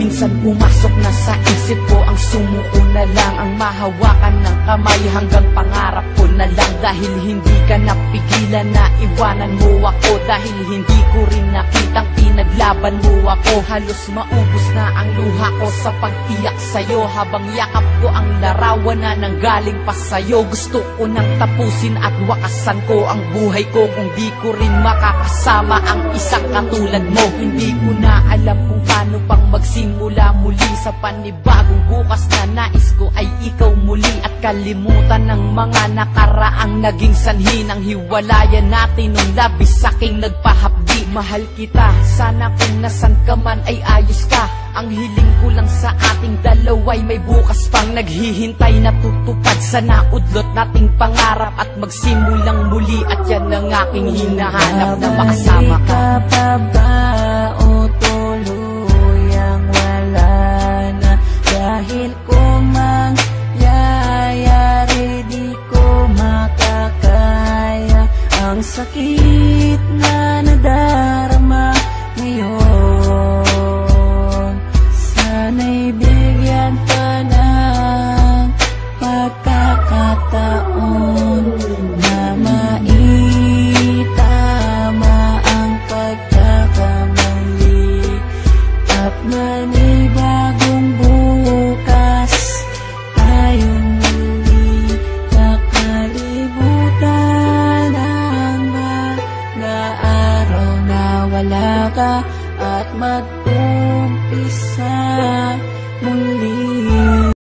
Minsan pumasok na sa isip ko ang sumuko na lang, ang mahawakan ng kamay hanggang pangarap ko na lang. Dahil hindi ka napigilan na iwanan mo ako, dahil hindi ko rin nakitang pinaglaban mo ako. Halos maubos na ang luha ko sa pag-iyak sa'yo, habang yakap ko ang larawan na nanggaling pa sa'yo. Gusto ko nang tapusin at wakasan ko ang buhay ko kung di ko rin makakasama ang isang katulad mo. Hindi ko na alam kung paano pang magsimula muli sa panibagong bukas na nais ko ay ikaw muli, at kalimutan ng mga nakaraang naging sanhi ng hiwalayan natin nung labis saking nagpahapdi. Mahal kita, sana kung nasan ka man ay ayos ka. Ang hiling ko lang sa ating dalawa'y may bukas pang naghihintay na tutupad. Sana udlot nating pangarap at magsimulang muli, at yan ang aking hinahanap na makasama ka. Pa ba o tuluyang wala na? Dahil kung mangyayari di ko makakaya ang sakit na nadarama ngayon. Sana'y bigyan ka ng pagkakataon na maitama ang pagkakamali, at manibagong bukas tayong muli nakalimutan ang mga araw na wala ka, at mag-umpisa muli.